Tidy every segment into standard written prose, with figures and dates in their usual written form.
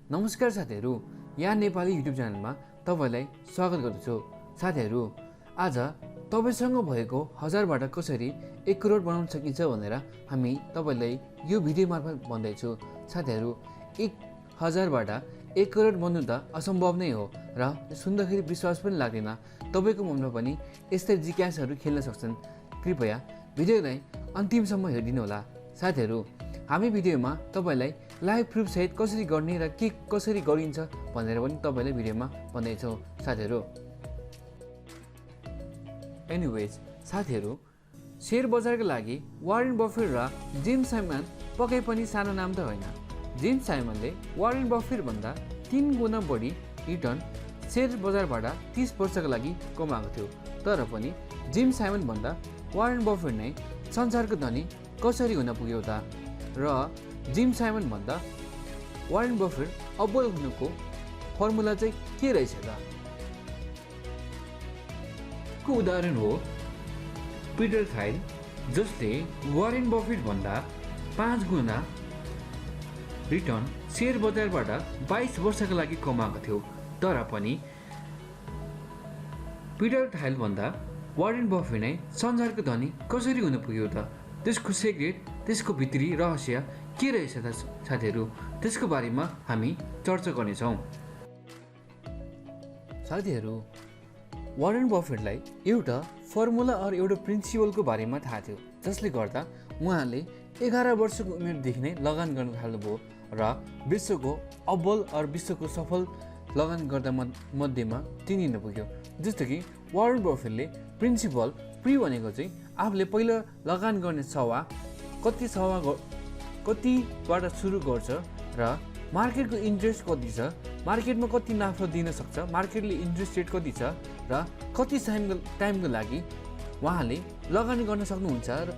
नमस्कार साथीहरू, यहाँ नेपाली युट्युब च्यानलमा तपाईँलाई स्वागत गर्दछु। साथीहरू, आज तपाईँसँग भएको 1000बाट कसरी 1 करोड बनाउन सकिन्छ भनेर हामी तपाईँलाई यो भिडियो मार्फत भन्दैछु। साथीहरू, 1000बाट 1 करोड बन्नु त असम्भव नै हो र सुन्दाखेरि विश्वास पनि लाग्दैन। तपाईँको मनमा पनि यस्तै जिज्ञासाहरू खेल्न सक्छन्। कृपया भिडियोलाई अन्तिमसम्म हेरिदिनु होला। साथीहरू, हामी भिडियोमा तपाईँलाई लाइभ प्रुफ सहित कसरी गर्ने र के कसरी गरिन्छ भनेर पनि तपाईँलाई भिडियोमा भन्दैछौँ। साथीहरू, एनिवेज साथीहरू, सेयर बजारका लागि वारेन बफेट र जेम्स साइमन पक्कै पनि सानो नाम त होइन। जेम्स साइमनले वारेन बफेटभन्दा 3 गुणा बढी रिटर्न सेयर बजारबाट 30 वर्षका लागि कमाएको थियो। तर पनि जेम्स साइमनभन्दा वारेन बफेट नै संसारको धनी कसरी हुन पुग्यो त? र जेम्स साइमनभन्दा वारेन बफेट अब्बल हुनुको फर्मुला चाहिँ के रहेछ त? को उदाहरण हो पिटर थाइल, जसले वारेन बफेटभन्दा 5 गुणा रिटर्न सेयर बजारबाट 22 वर्षका लागि कमाएको थियो। तर पनि पिटर थाइलभन्दा वारेन बफेट नै संसारको धनी कसरी हुन पुग्यो त? त्यसको सिक्रेट, त्यसको भित्री रहस्य के रहेछ त साथीहरू? त्यसको बारेमा हामी चर्चा गर्नेछौँ। साथीहरू, वारेन बफेटलाई एउटा फर्मुला अर एउटा प्रिन्सिपलको बारेमा थाहा थियो, जसले गर्दा उहाँले 11 वर्षको उमेरदेखि नै लगान गर्न थाल्नुभयो र विश्वको अब्बल अर विश्वको सफल लगान गर्दा मध्येमा चिनिन पुग्यो। जस्तो कि वारेन बफेटले प्रिन्सिपल प्री भनेको चाहिँ आफूले पहिला लगान गर्ने कतिबाट सुरु गर्छ र मार्केटको इन्ट्रेस्ट कति छ, मार्केटमा कति नाफा दिन सक्छ, मार्केटले इन्ट्रेस्ट रेट कति छ र कति टाइमको लागि उहाँले लगानी गर्न सक्नुहुन्छ र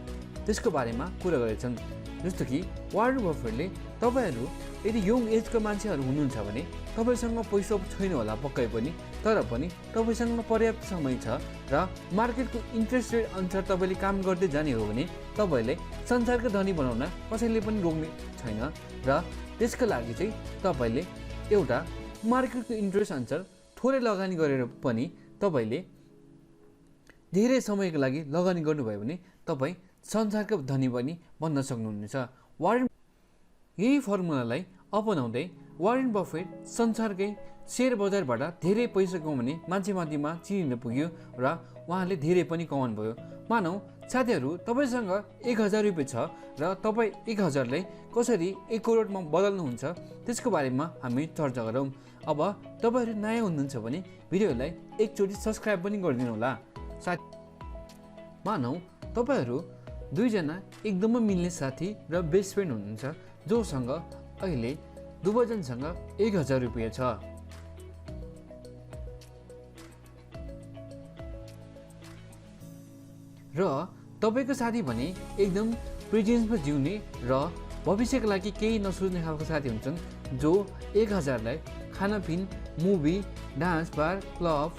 त्यसको बारेमा कुरा गरेछन्। जस्तो कि वारेन बफेटले तपाईँहरू यदि यङ एजको मान्छेहरू हुनुहुन्छ भने तपाईँसँग पैसा छैन होला पक्कै पनि, तर पनि तपाईँसँग पर्याप्त समय छ र मार्केटको इन्ट्रेस्ट रेट अनुसार तपाईँले काम गर्दै जाने हो भने तपाईँलाई संसारको धनी बनाउन कसैले पनि रोक्ने छैन। र त्यसको लागि चाहिँ तपाईँले एउटा मार्केटको इन्ट्रेस्ट अनुसार थोरै लगानी गरेर पनि तपाईँले धेरै समयको लागि लगानी गर्नुभयो भने तपाईँ संसारको धनी पनि बन्न सक्नुहुनेछ। यही फर्मुलालाई अपनाउँदै वारेन बफेट संसारकै सेयर बजारबाट धेरै पैसा कमाउने मान्छेमा चिनिन पुग्यो र उहाँले धेरै पनि कमाउनु भयो। मानौ साथीहरू, तपाईँसँग 1000 रुपियाँ छ र तपाईँ 1000लाई कसरी 1 करोडमा बदल्नुहुन्छ त्यसको बारेमा हामी चर्चा गरौँ। अब तपाईँहरू नयाँ हुनुहुन्छ भने भिडियोलाई एकचोटि सब्सक्राइब पनि गरिदिनु होला। मानौ तपाईँहरू दुईजना एकदमै मिल्ने साथी र बेस्ट फ्रेन्ड हुनुहुन्छ, जोसँग अहिले दुवैजनासँग 1000 रुपियाँ छ। र तपाईँको साथी भने एकदम प्रेजेन्समा जिउने र भविष्यको लागि केही नसोच्ने खालको साथी हुन्छन्, जो 1000लाई खानापिन, movie, dance bar, club,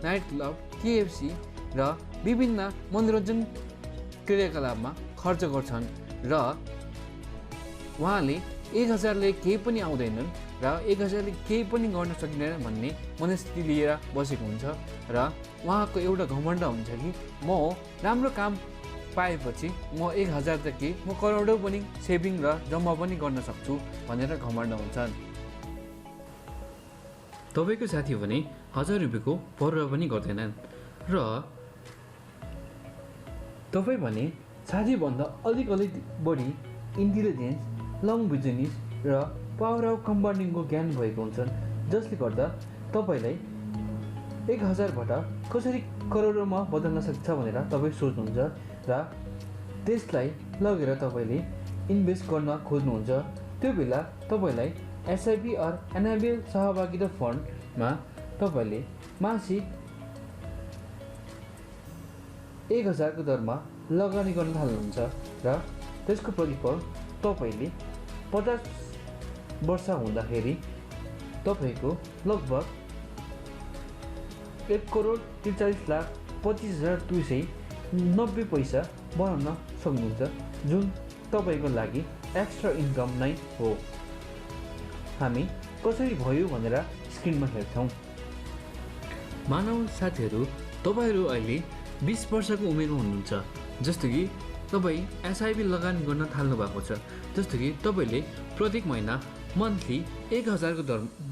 night club, KFC र विभिन्न मनोरञ्जन क्रियाकलापमा खर्च गर्छन् र उहाँले 1000ले केही पनि आउँदैनन् र 1000ले केही पनि गर्न सकिँदैन भन्ने मनस्थिति लिएर बसेको हुन्छ र उहाँको एउटा घमण्ड हुन्छ कि म राम्रो काम पाएपछि म 1000 त के म करोडौँ पनि सेभिङ र जम्मा पनि गर्न सक्छु भनेर घमण्ड हुन्छन्। तपाईँको साथी भने 1000 रुपियाँको परवाह पनि गर्दैनन् र तपाईँ भने साथीभन्दा अलिक बढी इन्टेलिजेन्स, लङ भिजनिस र पावर अफ कम्पाउन्डिङको ज्ञान भएको हुन्छन्, जसले गर्दा तपाईँलाई 1000बाट कसरी करोडमा बदल्न सक्छ भनेर तपाईँ सोच्नुहुन्छ र त्यसलाई लगेर तपाईँले इन्भेस्ट गर्न खोज्नुहुन्छ। त्यो बेला तपाईँलाई एसआइपी अर एनाबिल सहभागिता फन्डमा तपाईँले मासिक 1000को दरमा लगानी गर्न थाल्नुहुन्छ र त्यसको प्रतिफल तपाईँले 50 वर्ष हुँदाखेरि तपाईँको लगभग 1,43,25,290 पैसा बनाउन सक्नुहुन्छ, जुन तपाईँको लागि एक्स्ट्रा इन्कम नै हो। हामी कसरी भयो भनेर स्क्रिनमा हेर्छौँ। मानव साथीहरू, तपाईँहरू अहिले 20 वर्षको उमेरमा हुनुहुन्छ। जस्तो कि तपाईँ एसआइपी लगानी गर्न थाल्नु भएको छ। जस्तो कि तपाईँले प्रत्येक महिना मन्थली 1000 को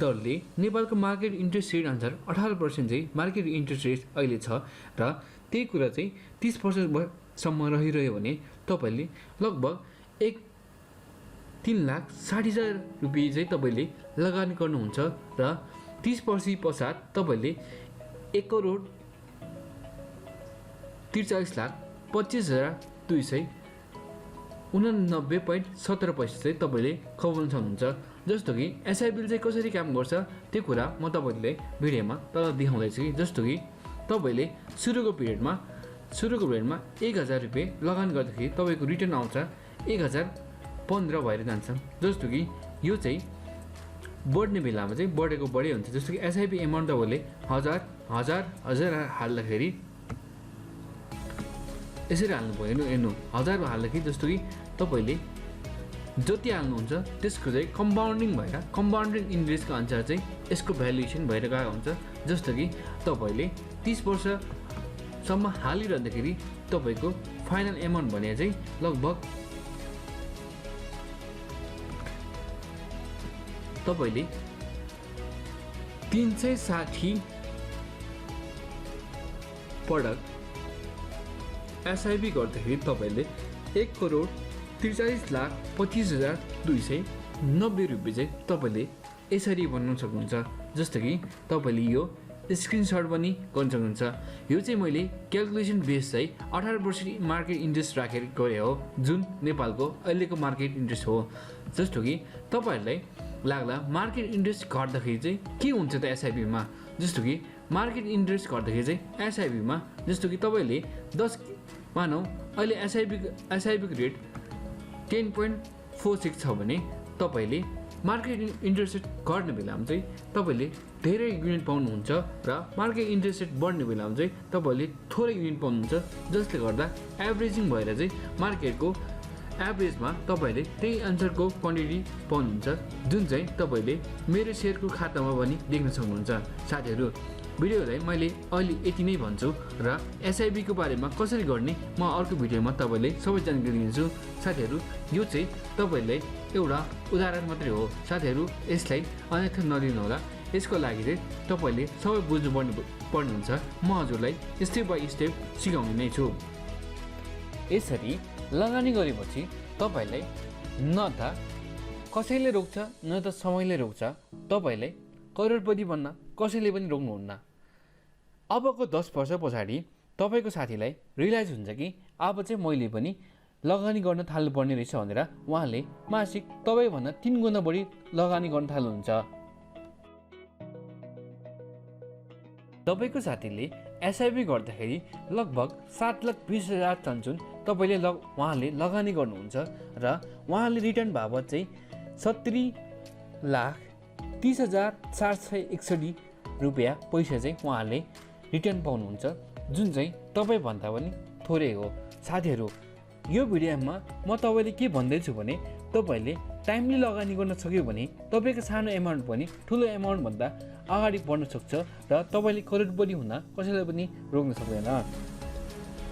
दरले नेपालको मार्केट इन्ट्रेस्ट रेट अनुसार 18% चाहिँ मार्केट इन्ट्रेस्ट रेट अहिले छ र त्यही कुरा चाहिँ 30 वर्षसम्म रहिरह्यो भने तपाईँले लगभग 3,60,000 रुपियाँ चाहिँ तपाईँले लगानी गर्नुहुन्छ र 30 वर्ष पश्चात तपाईँले 1,43,25,289.17 पैसा चाहिँ तपाईँले कमाउन सक्नुहुन्छ। जस्तो कि एसआइपी चाहिँ कसरी काम गर्छ त्यो कुरा म तपाईँलाई भिडियोमा तल देखाउँदैछु कि जस्तो कि तपाईँले सुरुको पिरियडमा 1000 रुपियाँ लगानी गर्दाखेरि तपाईँको रिटर्न आउँछ 1015 भएर जान्छ। जस्तो कि यो चाहिँ बढ्ने बेलामा चाहिँ बढेको बढे हुन्छ। जस्तो कि एसआइपी एमाउन्ट तपाईँले 1000 हाल्दाखेरि यसरी हाल्नुभयो हेर्नु 1000 हाल्दाखेरि जस्तो कि तपाईँले जति हाल्नुहुन्छ त्यसको चाहिँ कम्पाउन्डिङ इन्ट्रेस्टको अनुसार चाहिँ यसको भ्यालुएसन भएर गएको हुन्छ। जस्तो कि तपाईँले 30 वर्षसम्म हालिरहँदाखेरि तपाईँको फाइनल एमाउन्ट भने चाहिँ लगभग तपाईँले 360 पटक एसआइपी गर्दाखेरि तपाईँले 1,43,25,290 रुपियाँ चाहिँ तपाईँले यसरी बनाउन सक्नुहुन्छ। जस्तो कि तपाईँले यो स्क्रिनसट पनि गर्न सक्नुहुन्छ। यो चाहिँ मैले क्यालकुलेसन बेस चाहिँ 18% मार्केट इन्ट्रेस्ट राखेर गरे हो, जुन नेपालको अहिलेको मार्केट इन्ट्रेस्ट हो। जस्तो कि तपाईँहरूलाई लाग्ला मार्केट इन्ट्रेस्ट घट्दाखेरि चाहिँ के हुन्छ त एसआइपीमा। जस्तो कि मार्केट इन्ट्रेस्ट घट्दाखेरि चाहिँ एसआइपीमा जस्तो कि तपाईँले 10 मानौ अहिले एसआइपीको रेट 10.46 छ भने तपाईँले मार्केट इन्ट्रेस्ट रेट घट्ने बेलामा चाहिँ तपाईँले धेरै युनिट पाउनुहुन्छ र मार्केट इन्ट्रेस्ट रेट बढ्ने बेलामा चाहिँ तपाईँले थोरै युनिट पाउनुहुन्छ। जसले गर्दा एभरेजिङ भएर चाहिँ मार्केटको एभरेजमा तपाईँले त्यही अनुसारको क्वान्टिटी पाउनुहुन्छ, जुन चाहिँ तपाईँले मेरो सेयरको खातामा पनि देख्न सक्नुहुन्छ। साथीहरू, भिडियोलाई मैले अहिले यति नै भन्छु र एसआइपीको बारेमा कसरी गर्ने म अर्को भिडियोमा तपाईँलाई सबै जानकारी दिन्छु। साथीहरू, यो चाहिँ तपाईँलाई एउटा उदाहरण मात्रै हो। साथीहरू, यसलाई अन्यथा नलिनु होला। यसको लागि चाहिँ तपाईँले सबै बुझ्नु पर्नुहुन्छ। म हजुरलाई स्टेप बाई स्टेप सिकाउने नै छु। यसरी लगानी गरेपछि तपाईँलाई न त कसैले रोक्छ न त समयले रोक्छ। तपाईँलाई करोडपति बन्न कसैले पनि रोक्नुहुन्न। अबको 10 वर्ष पछाडि तपाईँको साथीलाई रियलाइज हुन्छ कि अब चाहिँ मैले पनि लगानी गर्न थाल्नुपर्ने रहेछ भनेर उहाँले मासिक तपाईँभन्दा 3 गुणा बढी लगानी गर्न थाल्नुहुन्छ। तपाईँको साथीले एसआइपी गर्दाखेरि लगभग 7,20,000 चन्छुन तपाईँले उहाँले लगानी गर्नुहुन्छ र उहाँले रिटर्न बाबत चाहिँ 70,30,461 रुपियाँ पैसा चाहिँ उहाँले रिटर्न पाउनुहुन्छ, जुन चाहिँ तपाईँभन्दा पनि थोरै हो। साथीहरू, यो भिडियोमा म तपाईँले के भन्दैछु भने तपाईँले टाइमली लगानी गर्न सक्यो भने तपाईँको सानो एमाउन्ट पनि ठुलो एमाउन्टभन्दा अगाडि बढ्न सक्छ र तपाईँले करोडपति हुन कसैलाई पनि रोक्न सक्दैन।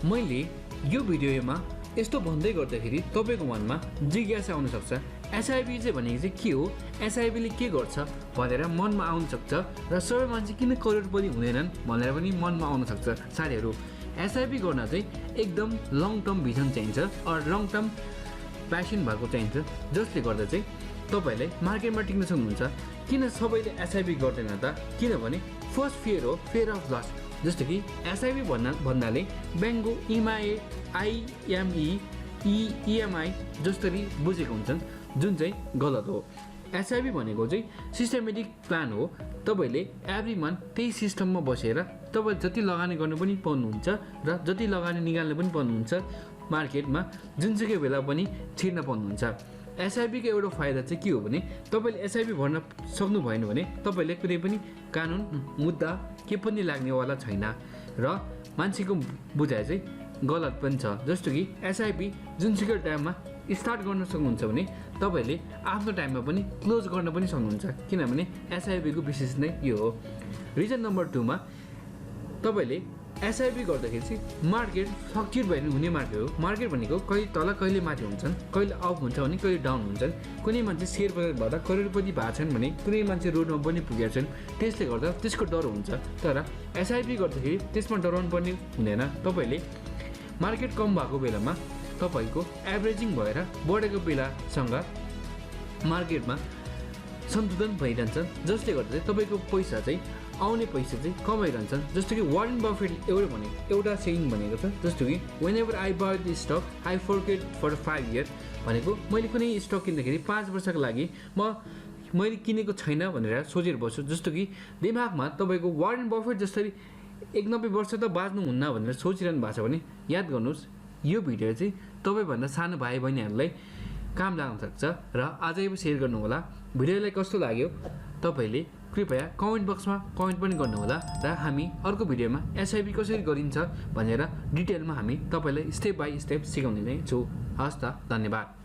मैले यो भिडियोमा यस्तो भन्दै गर्दाखेरि तपाईँको मनमा जिज्ञासा आउन सक्छ, एसआइपी चाहिँ भनेको चाहिँ के हो, एसआइपीले के गर्छ भनेर मनमा आउन सक्छ र सबै मान्छे किन करोडपति हुँदैनन् भनेर पनि मनमा आउन सक्छ। साथीहरू, एसआइपी गर्न चाहिँ एकदम लङ टर्म भिजन चाहिन्छ लङ टर्म प्यासन भएको चाहिन्छ, जसले गर्दा चाहिँ तपाईँलाई मार्केटमा टिक्न सक्नुहुन्छ। किन सबैले एसआइपी गर्दैन त? किनभने फर्स्ट फियर हो, फियर अफ लस। जस्तो कि एसआइपी भन्नाले ब्याङ्कको इएमआई जसरी बुझेको हुन्छन्, जुन चाहिँ गलत हो। एसआइपी भनेको चाहिँ सिस्टमेटिक प्लान हो। तपाईँले एभ्री मन्थ त्यही सिस्टममा बसेर तपाईँ जति लगानी गर्नु पनि पाउनुहुन्छ र जति लगानी निकाल्नु पनि पाउनुहुन्छ। मार्केटमा जुनसुकै बेला पनि छिर्न पाउनुहुन्छ। एसआइपीको एउटा फाइदा चाहिँ के हो भने तपाईँले एसआइपी भर्न सक्नु भएन भने तपाईँले कुनै पनि कानुन मुद्दा के पनि लाग्नेवाला छैन र मान्छेको बुझाइ चाहिँ गलत पनि छ। जस्तो कि एसआइपी जुनसुकै टाइममा स्टार्ट गर्न सक्नुहुन्छ भने तपाईँले आफ्नो टाइममा पनि क्लोज गर्न पनि सक्नुहुन्छ, किनभने एसआइपीको विशेष नै यो हो। रिजन नम्बर 2 मा तपाईँले एसआइपी गर्दाखेरि चाहिँ मार्केट फ्लक्चुएट भएर हुने मार्केट हो। मार्केट भनेको कहिले तल कहिले माथि हुन्छन्, कहिले अप हुन्छ भने कहिले डाउन हुन्छन्। कुनै मान्छे सेयर बजार भएर करोडपति भएको छन् भने कुनै मान्छे रोडमा पनि पुगेका छन्, त्यसले गर्दा त्यसको डर हुन्छ। तर एसआइपी गर्दाखेरि त्यसमा डराउनु पर्ने हुँदैन। तपाईँले मार्केट कम भएको बेलामा तपाईँको एभरेजिङ भएर बढेको बेलासँग मार्केटमा सन्तुलन भइरहन्छ, जसले गर्दा चाहिँ तपाईँको पैसा चाहिँ आउने पैसा चाहिँ कमाइरहन्छन्। जस्तो कि वारेन बफेट एउटा सेयिङ भनेको छ, जस्तो कि whenever I buy the stock I forget for 5 year भनेको मैले कुनै स्टक किन्दाखेरि 5 वर्षको लागि मैले किनेको छैन भनेर सोचेर बस्छु। जस्तो कि दिमागमा तपाईँको वारेन बफेट जसरी 91 वर्ष त बाँच्नुहुन्न भनेर सोचिरहनु भएको छ भने याद गर्नुहोस्, यो भिडियो चाहिँ तपाईँभन्दा सानो भाइ बहिनीहरूलाई काम लाग्न सक्छ र आजै सेयर गर्नुहोला। भिडियोलाई कस्तो लाग्यो तपाईँले कृपया कमेन्ट बक्समा कमेन्ट पनि गर्नुहोला र हामी अर्को भिडियोमा एसआइपी कसरी गरिन्छ भनेर डिटेलमा हामी तपाईँलाई स्टेप बाई स्टेप सिकाउने नै छु। हस् त, धन्यवाद।